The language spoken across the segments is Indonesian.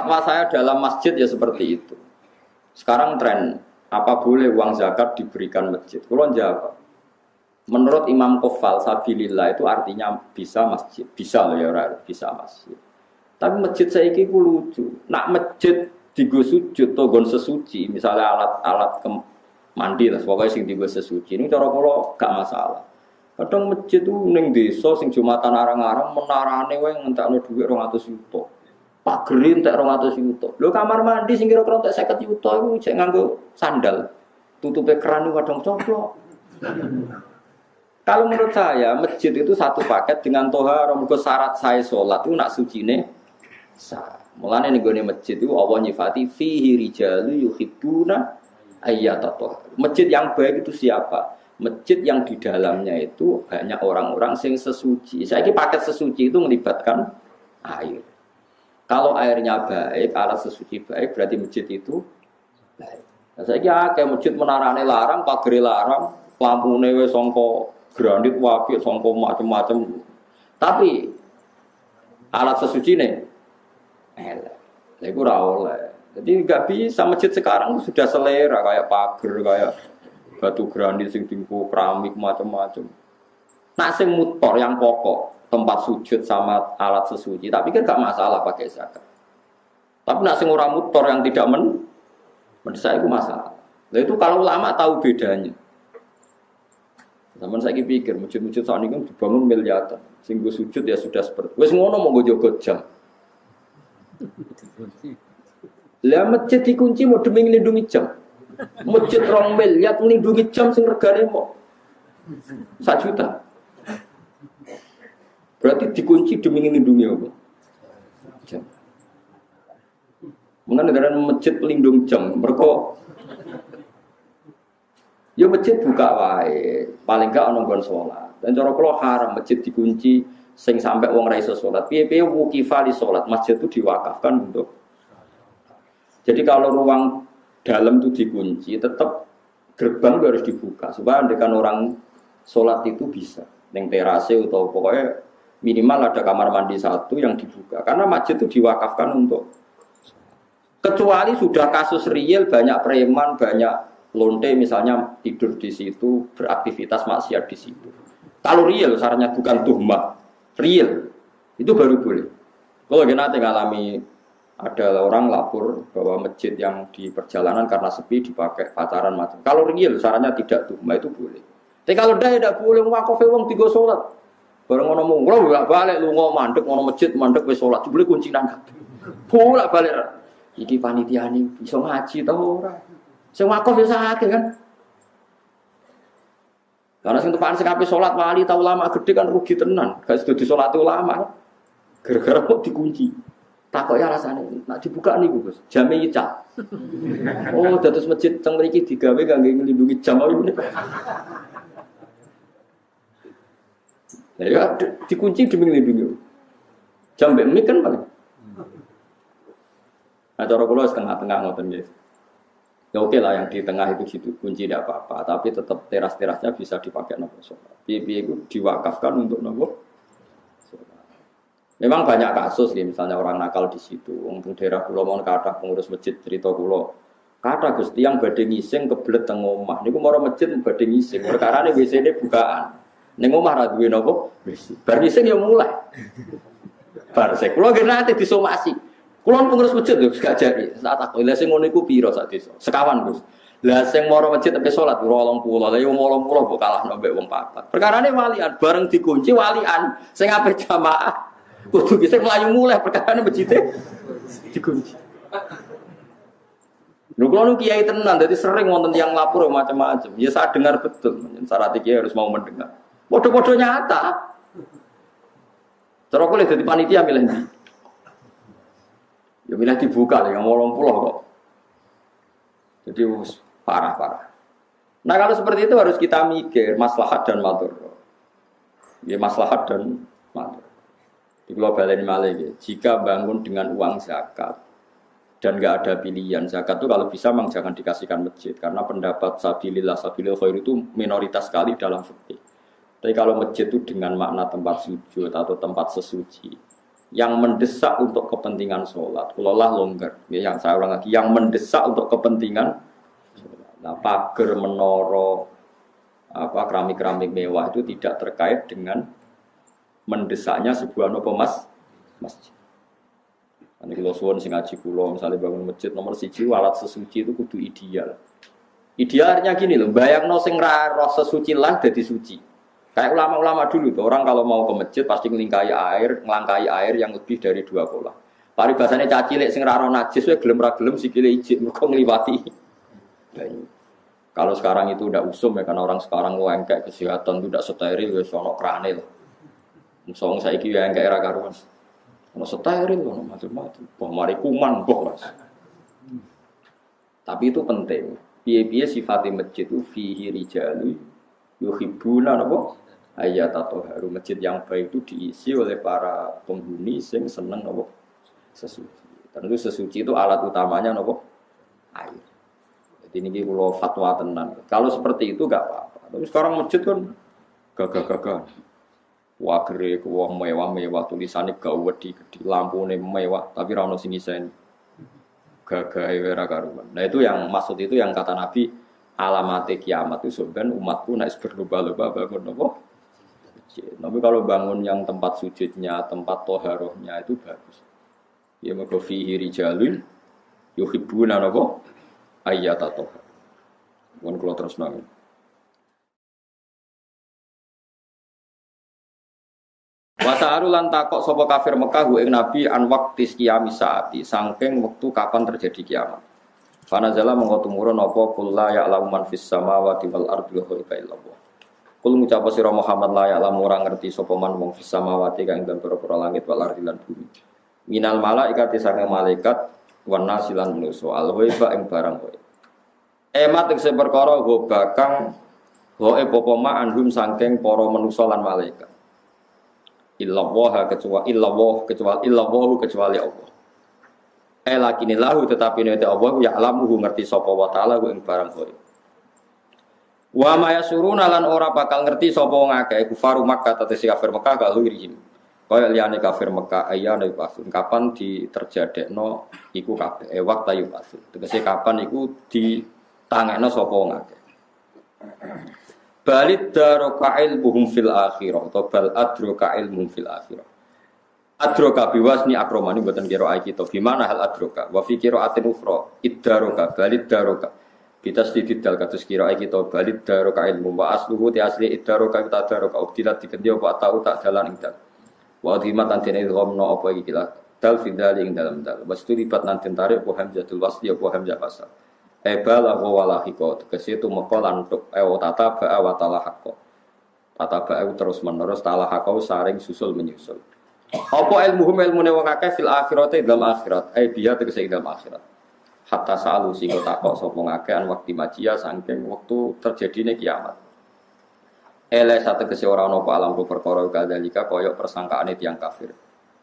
fatwa saya dalam masjid ya seperti itu. Sekarang tren apa boleh uang zakat diberikan masjid? Kalau jawab, menurut Imam Qofal sabilillah itu artinya bisa masjid, bisa loh ya orang bisa masjid. Tapi masjid saiki ku lucu. Nak masjid digo sujud to gon sesuci, misalnya alat-alat mandi lah, pokoknya sing digo sesuci. Ini cara kula gak masalah. Kadang masjid itu ning desa sing Jumatan arang-arang menarane wae ngentekno dhuwit 200 juta. Pak Gerin entek 200 juta. Lho kamar mandi sing kira-kira entek 50 juta iku jek nganggo sandal. Tutupe keran kadang coplok. Kalau menurut saya masjid itu satu paket dengan tohar. Mergo syarat saya salat itu nak sucine sah. Mulane ning gone masjid itu Allah nyifati fihi rijalu yuhibbuna ayyatatohar. Masjid yang baik itu siapa? Masjid yang di dalamnya itu banyak orang-orang yang sesuci. Saya ini paket sesuci itu melibatkan air. Kalau airnya baik, alat sesuci baik, berarti masjid itu baik. Nah, saya ini kayak masjid menarane larang, pagere larang, lampune wis sangka granit wapi, sangka macam-macam. Tapi alat sesuci nih, itu ora oleh. Jadi nggak bisa masjid sekarang sudah selera kayak pagar, kayak batu granit sing tingku keramik macam-macam. Nak sing mutor yang pokok tempat sujud sama alat sesuci, tapi kan gak masalah pakai zakat. Tapi nak sing ora mutor yang tidak menurut saya itu masalah. Nah itu kalau ulama tahu bedanya. Zaman saya pikir masjid-masjid saat ini kan dibangun miliaran, sing go sujud ya sudah seperti. Wes ngono mau go jogot jam. Lah masjid dikunci mau demi nglindungi jam. Masjid 2 miliar melindungi jam sing regane mau 1 juta. Berarti dikunci demi melindungi apa? Jam. Mengenai negara masjid pelindung jam, mereka ya masjid buka wae, paling gak ana nggon salat. Dan cara kula haram masjid dikunci sing sampai wong ra iso salat. Piye-piye wuqifa li salat, masjid itu diwakafkan untuk. Jadi kalau ruang dalam itu dikunci, tetap gerbang itu harus dibuka supaya andekan orang sholat itu bisa neng terase atau pokoknya minimal ada kamar mandi 1 yang dibuka karena masjid itu diwakafkan untuk. Kecuali sudah kasus real banyak preman, banyak lonte misalnya tidur di situ, beraktivitas maksiat di situ. Kalau real sarannya bukan tuhmah, real itu baru boleh. Kalau kita nanti ngalami ada orang lapor bahwa masjid yang di perjalanan karena sepi dipakai pacaran macam. Kalau real sarannya tidak tuhmah itu boleh. Tapi kalau tidak boleh wakofe wong tiga sholat. Bareng ngono mung, ora balik lu ngono mandek ngono masjid mandek wis sholat jebule kuncinan kabeh. Bolak balik. Iki panitia ini iso ngaji ta ora? Sing wakof wis akeh kan. Karena sing tepaan sing kabeh sholat wali ta ulama gede kan rugi tenan. Gak sedo disolati ulama. Gara-gara kok dikunci. Takok ya rasane, nak dibuka nih Gus, jame ical. Oh, dados masjid teng mriki digawe kangge nglindungi jam iki. Ya dikunci demi nglindungi. Jam mbek mik kan paling. Nah, cara kula setengah-tengah ngoten nggih. Ya oke lah yang di tengah itu gitu kunci tidak apa-apa, tapi tetap teras-terasnya bisa dipakai nopo sholat. Piye-piye itu diwakafkan untuk nopo. Memang banyak kasus ya, misalnya orang nakal di situ. Untuk daerah kula mon kathah pengurus masjid cerita kula. Kathah Gusti yang badhe ngising kebelet teng omah. Niku mara masjid badhe ngising. Perkarane WC-ne bukaan. Ning omah ra duwe napa? WC. Bar ngising ya mulai. Bar sek kula nggih nate disomasi. Kula pengurus masjid lho gak jari. Saat aku lha sing ngono iku pira sak desa? Sekawan Gus. Lah sing mara masjid tepe salat 20. Lah yo 80 kok kalahno mbek wong 4. Perkarane walian bareng dikunci walian sing ape jamaah. Kudu bisa melayu mulai perkara masjid dikunci. Lho kalau kiai tenan, jadi sering wonten yang lapor macam-macam. Ya saya dengar betul, syarat kiai harus mau mendengar. Bodoh-bodoh nyata. Cara aku lihat dari panitia milih ndi? Ya milih dibuka lah, yang 80 kok. Jadi parah-parah. Nah kalau seperti itu harus kita mikir maslahat dan madhar. Ya maslahat dan madhar. Di global ini malah jika bangun dengan uang zakat dan nggak ada pilihan zakat itu kalau bisa memang jangan dikasihkan masjid karena pendapat sabilillah khair itu minoritas sekali dalam fikih. Tapi kalau masjid itu dengan makna tempat sujud atau tempat sesuci yang mendesak untuk kepentingan sholat. Kulolah longgar. Ya, yang saya ulang lagi, yang mendesak untuk kepentingan sholat. Nah, pagar, menara, keramik-keramik mewah itu tidak terkait dengan mendesaknya sebuah masjid. Ini kalau suwon sing ngaji kulo misalnya bangun masjid nomor 1 alat sesuci itu kudu ideal. Idealnya gini loh, bayangno sing ra roh sesuci lah dadi suci. Kayak ulama-ulama dulu tuh, orang kalau mau ke masjid pasti ngelangkai air yang lebih dari 2 kolah. Paribasane caci cilik sing ra roh najis wae gelem ra gelem sikile ijik mergo ngliwati. Kalau sekarang itu udah usum ya karena orang sekarang kayak kesehatan itu udah steril wis ono krane lho. Musong saiki ya engke era karuan. Ono steril ono macam-macam. Boh mari kuman boh Mas. Tapi itu penting. Piye-piye sifatnya masjid itu fihi rijalu yuhibbuna napa ayat atau haru masjid yang baik itu diisi oleh para penghuni sing seneng napa sesuci. Tentu sesuci itu alat utamanya napa air. Jadi ini kalau fatwa tenan. Kalau seperti itu enggak apa-apa. Tapi sekarang masjid kan gagah-gagah. Wagere wong mewah-mewah tulisane gawedi gede lampune mewah tapi ra ono sing ngiseni. Gagah ora karuan. Nah itu yang maksud itu yang kata Nabi alamate kiamat itu sebenarnya umatku nek berlomba-lomba bangun apa? Tapi kalau bangun yang tempat sujudnya, tempat toharohnya itu bagus. Ya mergo fihi rijalun yuhibbuna apa? Ayat atau. Mun kula terus nang. Wasa'aru lan takok sapa kafir Mekah ing Nabi an waqtis qiyamis saati saking wektu kapan terjadi kiamat. Fanazala mengko tumurun apa kul la ya'lamu man fis samawati wal ardi ghaiba illallah. Kul ngucap sira Muhammad la ya'lamu ora ngerti sapa man wong fis samawati kang ing pira-pira langit wal ardi lan bumi. Minal malaikati saking malaikat wan nasilan manusa al ghaiba ing barang ghaib. Emat ing perkara ghaiba kang ghaib apa ma anhum saking para manusa lan malaikat. Illallah kecuali Allah. Lakinillahu tetapi nek Allah ya alamuhu ngerti sapa wa taala ing barang kaya. Wa ma yasuruna lan ora bakal ngerti sapa wong akeh kufaru Makkah tetesi kafir Makkah kalau irihim. Kaya liyane kafir Makkah ayane pasun kapan diterjadekno iku kabeh waqta yupasun. Tegese kapan iku ditangekno sapa wong akeh. Balid daroka ilmuhum fil akhirah atau bal adroka ilmuhum fil akhirah. Adroka biwasni akromani buatan kira ayat kita. Bimana hal adroka? Wa fi qiraatin ukhra iddaroka balid daroka. Bitasdidid dal kados kira ayat kita balid daroka ilmu wa asluhu ti asli iddaroka kita daroka ubdilat digendi apa tau tak dalan ing dal. Wa dhimat lan dene ghamno apa iki kila dal fidali ing dalam dal. Wastu libat lan tarik apa hamzatul wasli apa hamzah wasal. Ebala walahiko tegese itu mekolan untuk tata ba'a wa talahaqo. Tata ba'a terus menerus talahaqo saring susul menyusul. Apa ilmuhum ilmune wong akeh fil akhirate dalam akhirat. Biha tegese dalam akhirat. Hatta sa'alu sing takok sapa ngakeh an wekti majia saking wektu terjadine kiamat. Sate tegese ora ana apa alam perkara kadalika kaya persangkaane tiyang kafir.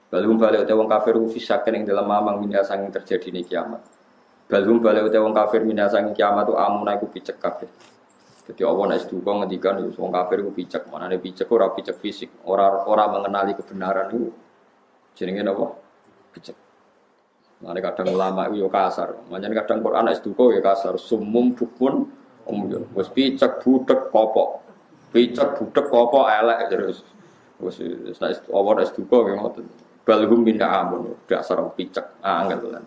Balum bali wong kafir fisaken ing dalam mamang minha saking terjadine kiamat. Balum balik uta wong kafir minasang kiamat tu amuna iku picek kabeh. Dadi Allah nek duka ngendikan wong kafir iku picek, manane picek ora picek fisik, ora mengenali kebenaran iku. Jenenge napa? Picek. Mane kadang ulama iku yo kasar, manjen kadang Quran nek duka yo kasar, sumum bukun umur. Wis picek budek kopok. Picek budek kopok elek terus. Wis nek Allah nek duka yo ngoten. Balhum min amun, dasar picek, angel lan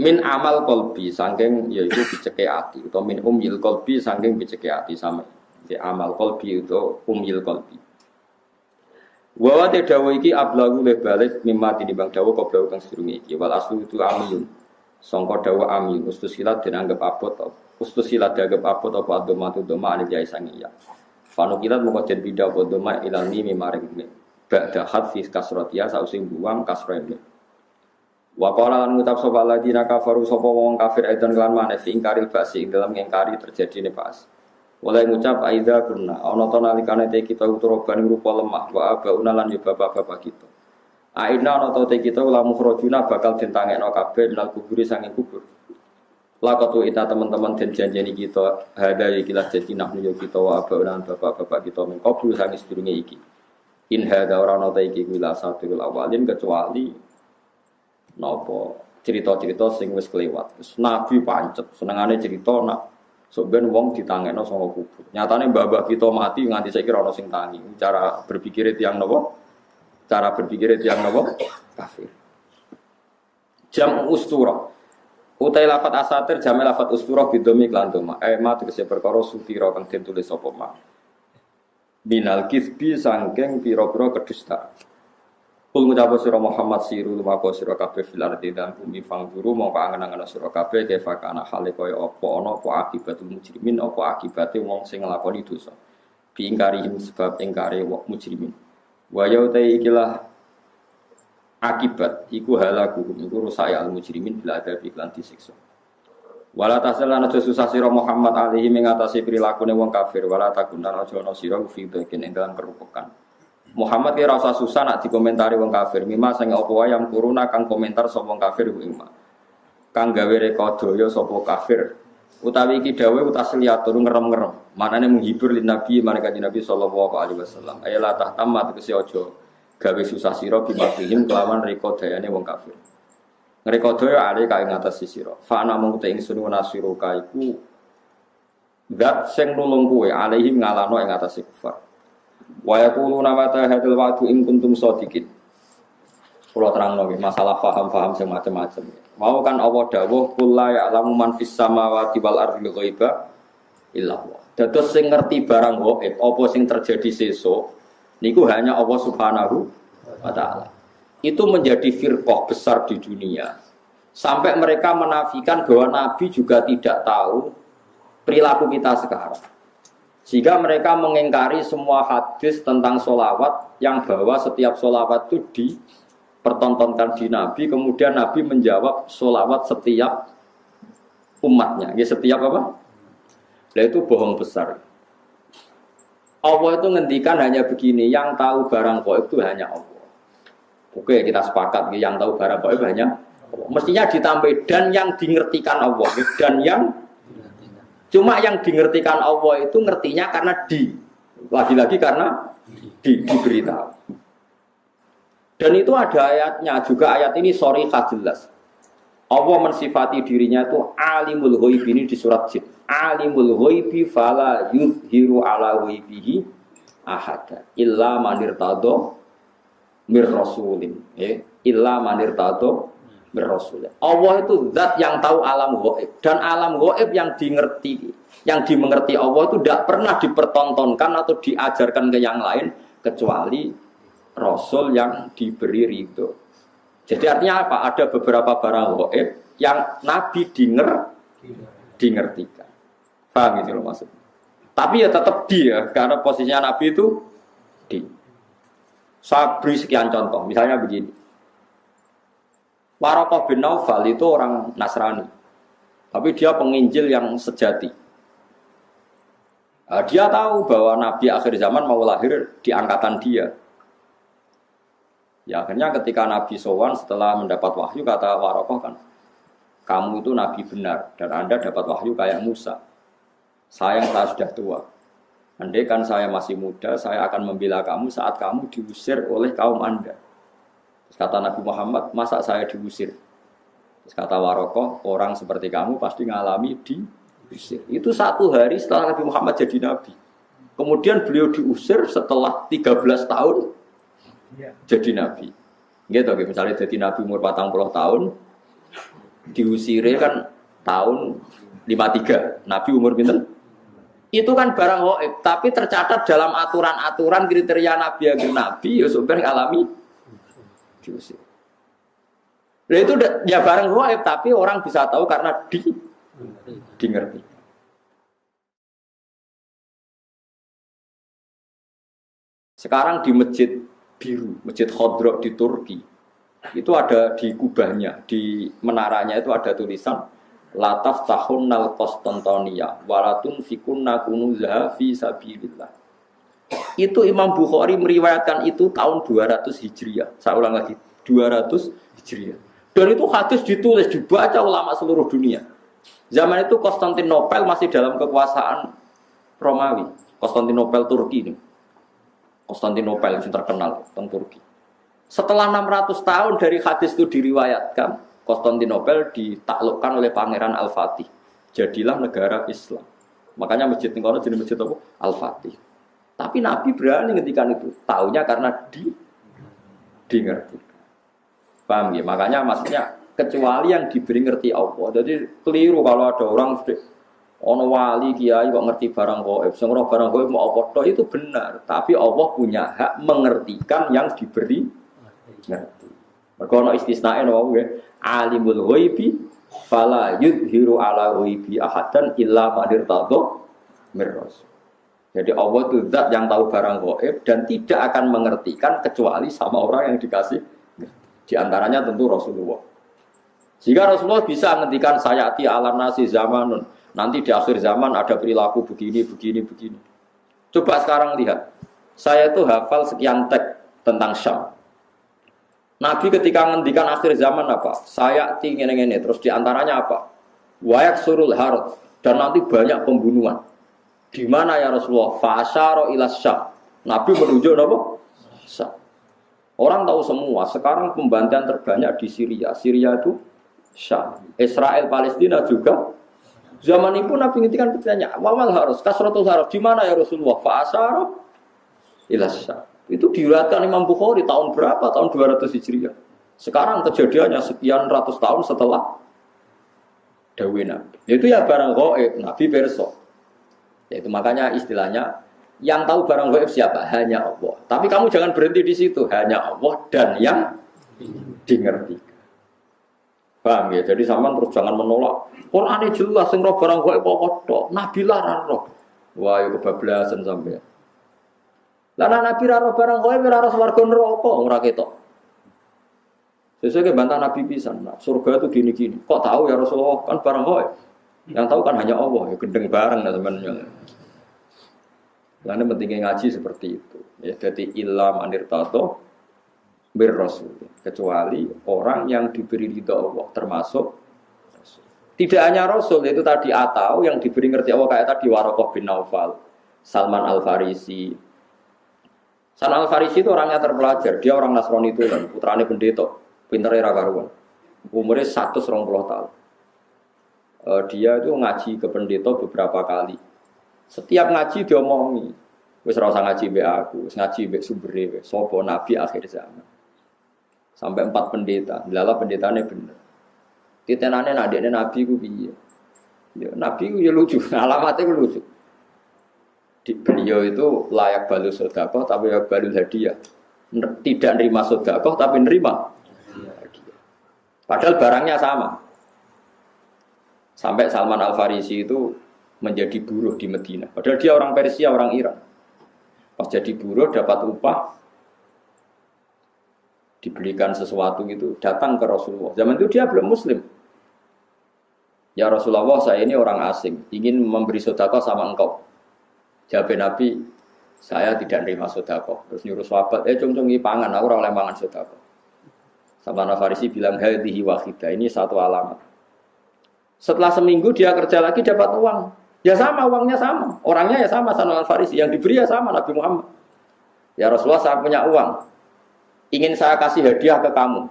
min amal kolbi saking yaitu piceke ati atau min umil kolbi saking piceke ati sama di amal kolbi itu umil kolbi wa te dawa iki ablagu le balik mimma tinimbang dawa koblau kang sedurunge iki wal aslu itu amiyun sangka dawa amiyun ustusilat dianggap abot ustusilat dianggap abot apa adomatu doma ane jai sangiya fanukilat moko den bida apa doma ilani mimaring ba'da hadfi kasratia sausing buang kasrene. Wa qala lan ngucap sapa ladina kafaru sapa wong kafir aidan kelan maneh fi ingkaril basi ing dalam ngingkari terjadine pas. Oleh ngucap aida kunna ana to nalikane te kita uturoban rupa lemah wa abauna lan yo bapak-bapak kita. Aina ana to te kita lamu khrojuna bakal den tangekno kabeh nal kuburi sange kubur. Lakatu ita teman-teman den janjeni kita hada iki lah janji nak yo kita wa abauna bapak-bapak kita mengkobul sange sedurunge iki. In hadza ora ana ta iki kuwi sabiul awalin kecuali napa cerita-cerita sing wis kelewat. Nabi pancet senengane cerita nak sok ben wong ditangekno saka kubur. Nyatane mbah-mbah kita mati nganti saiki ora ono sing tangi. Cara berpikir tiyang napa? Cara berpikir tiyang napa? Kafir. Jam ustura. Utai lafat asatir jame lafat ustura bidomi lan doma. Ma tegese perkara sutira kang den tulis apa ma. Binal kisbi sangking pira-pira kedustaan. Kul ngucap sira Muhammad siru lumako sira kabeh fil ardi dan bumi fangguru mongko angen-angen sira kabeh kefa kana hale kaya apa ana apa akibatul mujrimin apa akibate wong sing nglakoni dosa. Bi ingkarihim sebab ingkare wong mujrimin. Wa yauta ikilah akibat iku halakuhum iku rusak al mujrimin bila ada iklan disiksa. Wala tasalana susah sira Muhammad alaihi mengatasi prilakune wong kafir wala takunan aja ana sira fi dhekin ing dalam kerupukan. Muhammad ki rasa susah nak dikomentari wong kafir mima sing apa wae yang kuruna kang komentar sapa wong kafir ku ima. Kang gawe rekodaya sapa kafir utawi iki dawuh utasliatur ngerem-ngerem. Manane menghibur lin nabi marang Nabi sallallahu alaihi wasallam. Ayala tahtamat kese aja gawe susah sira bimadhihim kelawan rekodayane wong kafir. Ngrekodaya ale kae ngatas sira. Fa ana mung te ingsun nasiruka iku zat sing nulung kowe alaihim ngalano ing ngatas kufar. Wa yaquluna mata hadil wa'du in kuntum shadiqin. Kula terangno masalah paham-paham sing macam-macam. Mau kan Allah dawuh qul la ya'lamu man fis samawati wal ardi ghaiba illa Allah. Dados sing ngerti barang gaib apa sing terjadi sesuk niku hanya Allah Subhanahu wa taala. Itu menjadi firqah besar di dunia. Sampai mereka menafikan bahwa Nabi juga tidak tahu perilaku kita sekarang. Sehingga mereka mengingkari semua hadis tentang sholawat yang bahwa setiap sholawat itu dipertontonkan di Nabi. Kemudian Nabi menjawab sholawat setiap umatnya. Ya, setiap apa? Nah, itu bohong besar. Allah itu ngendikan hanya begini, yang tahu barang gaib itu hanya Allah. Oke, kita sepakat yang tahu barang gaib hanya Allah. Mestinya ditambah dan yang dingertikan Allah dan yang cuma yang dingertikan Allah itu ngertinya karena lagi-lagi karena diberitahu. Dan itu ada ayatnya juga ayat ini sorry jelas. Allah mensifati dirinya itu alimul ghaib ini di surat Jin. Alimul ghaibi fala yuzhiru ala ghaibihi ahada illa man irtada mir rasulin illa man irtada mir rasulin. Allah itu zat yang tahu alam ghaib dan alam ghaib yang dimengerti Allah itu tidak pernah dipertontonkan atau diajarkan ke yang lain kecuali rasul yang diberi ridho. Jadi artinya apa? Ada beberapa barang ghaib yang Nabi dingertikan. Paham gitu loh maksudnya. Tapi ya tetap dia, karena posisinya Nabi itu di. Saya beri sekian contoh, misalnya begini. Waraqah bin Naufal itu orang Nasrani, tapi dia penginjil yang sejati. Nah, dia tahu bahwa Nabi akhir zaman mau lahir di angkatan dia. Ya akhirnya ketika Nabi sowan setelah mendapat wahyu kata Waraqah kan, kamu itu Nabi benar dan Anda dapat wahyu kayak Musa. Saya sudah tua. Andai kan saya masih muda, saya akan membela kamu saat kamu diusir oleh kaum Anda. Terus kata Nabi Muhammad, masa saya diusir? Terus kata Waraqah, orang seperti kamu pasti ngalami diusir. Itu 1 hari setelah Nabi Muhammad jadi Nabi. Kemudian beliau diusir setelah 13 tahun jadi Nabi. Gitu, misalnya jadi Nabi umur 40 tahun, diusirnya kan tahun 53. Nabi umur pinten? Itu kan barang gaib, tapi tercatat dalam aturan-aturan kriteria Nabi akhir Nabi, ya sebenarnya alami diusir. Nah itu ya barang gaib, tapi orang bisa tahu karena dingerti. Sekarang di Masjid Biru, Masjid Khodro di Turki, itu ada di kubahnya, di menaranya itu ada tulisan Lataf tahunnal Konstantinia walatun fikunna kunuzaha fi sabilillah. Itu Imam Bukhari meriwayatkan itu tahun 200 Hijriah. Saya ulang lagi, 200 Hijriah. Dan itu hadis ditulis, dibaca ulama seluruh dunia. Zaman itu Konstantinopel masih dalam kekuasaan Romawi. Konstantinopel Turki ini. Konstantinopel yang terkenal teng Turki. Setelah 600 tahun dari hadis itu diriwayatkan, Konstantinopel ditaklukkan oleh Pangeran Al-Fatih. Jadilah negara Islam. Makanya masjid ini jadi masjid apa? Al-Fatih. Tapi Nabi berani ngendikan itu. Taunya karena ngerti. Paham ya? Makanya maksudnya kecuali yang diberi ngerti Allah. Jadi keliru kalau ada orang ono wali kiai kok ngerti barang gaib. Sing ora barang gaib mau apa tok itu benar. Tapi Allah punya hak mengertikan yang diberi ngerti. Mergo ana istisnae napa ya? Alimul ghaibi fala yudhiru ala ghaibi ahadan illa man irtadha mir rasul. Jadi Allah itu zat yang tahu barang gaib dan tidak akan mengertikan kecuali sama orang yang dikasih. Di antaranya tentu Rasulullah. Jika Rasulullah bisa menghentikan sayati ala nasi zamanun, nanti di akhir zaman ada perilaku begini. Coba sekarang lihat, saya itu hafal sekian teks tentang Syam. Nabi ketika menghentikan akhir zaman apa? Sayati ngene-ngene, terus di antaranya apa? Wayak surul harut, dan nanti banyak pembunuhan. Di mana ya Rasulullah? Fa'asyara ila Syam. Nabi menunjuk apa? Syam. Orang tahu semua, sekarang pembantaian terbanyak di Syria. Syria itu Syam. Israel, Palestina juga. Zaman itu Nabi ngintikan bertanya, wamal harus, kasratul harus, di mana ya Rasulullah? Fa'asyara ila Syam. Itu diriwayatkan Imam Bukhari tahun berapa? Tahun 200 Hijriah. Sekarang kejadiannya sekian ratus tahun setelah dawuh Nabi. Itu ya barang gaib, Nabi perso. Yaitu makanya istilahnya yang tahu barang gaib siapa? Hanya Allah. Tapi kamu jangan berhenti di situ. Hanya Allah dan yang dimengerti. Paham ya? Jadi sampean terus jangan menolak. Qur'ane jelas sing roh barang gaib kok Nabi larang roh. Wah, yo kebablasan sampean. Lah Nabi ra roh barang gaib ora roh swarga neraka ora ketok. Sesuai bantah Nabi pisan. Nah, surga itu gini-gini. Kok tahu ya Rasulullah kan barang gaib? Yang tahu kan hanya Allah. Ya gendeng bareng lah teman-teman. Karena pentingnya ngaji seperti itu. Ya, jadi ilam anirtato bir rasul. Kecuali orang yang diberi ridha Allah termasuk rasul. Tidak hanya rasul itu tadi atau yang diberi ngerti Allah kayak tadi Waraqah bin Naufal, Salman Al-Farisi. Salman Al-Farisi itu orangnya terpelajar. Dia orang Nasrani itu kan, putrane pendeta, pintere ra karuan. Umurnya 120 tahun. Dia itu ngaji ke pendeta beberapa kali. Setiap ngaji dia omongi, wis ora usah ngaji mbek aku, wis ngaji mbek sumbere wis sapa nabi akhir zaman. Sampai 4 pendeta, lala pendetane bener. Titenane nak dekne nabi ku piye? Ya nabi ku ya lucu, alamatnya ku lucu. Beliau itu layak balu sedekah tapi layak balu hadiah. Tidak nerima sedekah tapi nerima hadiah. Padahal barangnya sama. Sampai Salman Al-Farisi itu menjadi buruh di Medina. Padahal dia orang Persia, orang Iran. Pas jadi buruh dapat upah, dibelikan sesuatu gitu, datang ke Rasulullah. Zaman itu dia belum Muslim. Ya Rasulullah, saya ini orang asing, ingin memberi sedekah sama engkau. Jawab Nabi, saya tidak nerima sedekah. Terus nyuruh sahabat, cung-cungi pangan, aku ora oleh mangan sedekah. Salman Al-Farisi bilang, hadhihi wahidah, ini satu alamat. Setelah seminggu dia kerja lagi dapat uang. Ya sama, uangnya sama. Orangnya ya sama, Salman Al-Farisi. Yang diberi ya sama, Nabi Muhammad. Ya Rasulullah, saya punya uang. Ingin saya kasih hadiah ke kamu.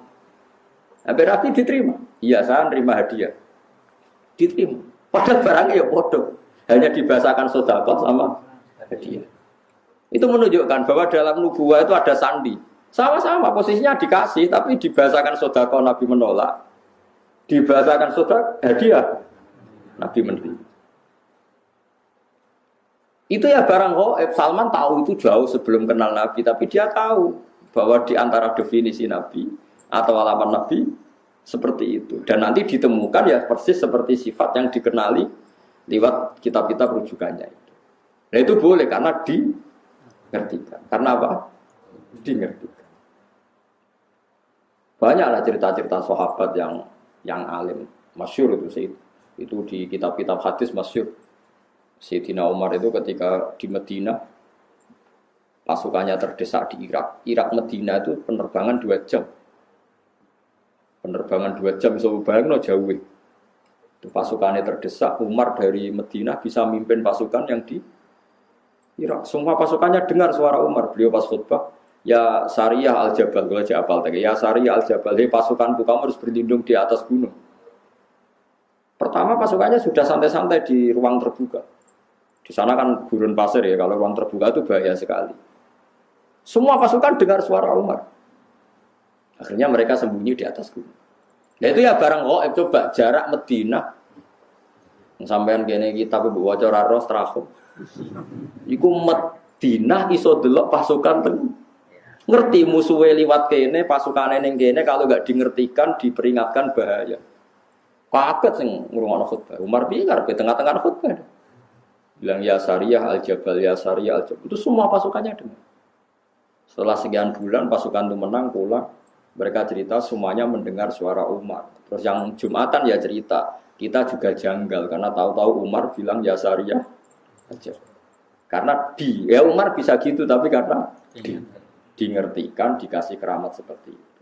Nabi diterima. Iya, saya nerima hadiah. Diterima. Padahal barangnya ya bodoh. Hanya dibahasakan sedekah sama hadiah. Itu menunjukkan bahwa dalam nubuwah itu ada sandi. Sama-sama, posisinya dikasih, tapi dibahasakan sedekah Nabi menolak. Dibahasakan sedekah hadiah Nabi menerima. Itu ya barang gaib. Salman tahu itu jauh sebelum kenal Nabi, tapi dia tahu bahwa di antara definisi Nabi atau alamat Nabi seperti itu. Dan nanti ditemukan ya persis seperti sifat yang dikenali lewat kitab-kitab rujukannya itu. Nah itu boleh karena dingertikan. Karena apa? Dingertikan. Banyaklah cerita-cerita sahabat yang alim, masyhur itu sih. Itu di kitab-kitab hadis masyhur. Sayyidina Umar itu ketika di Medina pasukannya terdesak di Irak. Irak Medina itu penerbangan 2 jam. Penerbangan 2 jam so bayangno jauh. Itu pasukannya terdesak, Umar dari Medina bisa mimpin pasukan yang di Irak. Semua pasukannya dengar suara Umar. Beliau pas khutbah, ya Sariyah al-Jabal, gue aja apal tadi. Ya Sariyah al-Jabal, hei pasukanku kamu harus berlindung di atas gunung. Pertama pasukannya sudah santai-santai di ruang terbuka. Di sana kan gurun pasir ya, kalau ruang terbuka itu bahaya sekali. Semua pasukan dengar suara Umar. Akhirnya mereka sembunyi di atas gunung. Nah itu ya barang coba jarak Madinah. Sampean kene kita waca ora ros trafo. Iku Madinah iso delok pasukan ten. Ngerti musuhe liwat kene, pasukane ning kene kalau enggak dingertikan, diperingatkan bahaya. Kaget sing ngrungokno khutbah. Umar piye karepe tengah-tengah khutbah. Bilang ya Sariyah al-Jabal, ya Sariyah al-Jabal. Itu semua pasukannya dengar. Setelah sekian bulan pasukan itu menang pulang. Mereka cerita semuanya mendengar suara Umar. Terus yang Jumatan ya cerita, kita juga janggal karena tahu-tahu Umar bilang ya Sariyah aja. Karena ya Umar bisa gitu tapi karena dingertikan dikasih keramat seperti itu.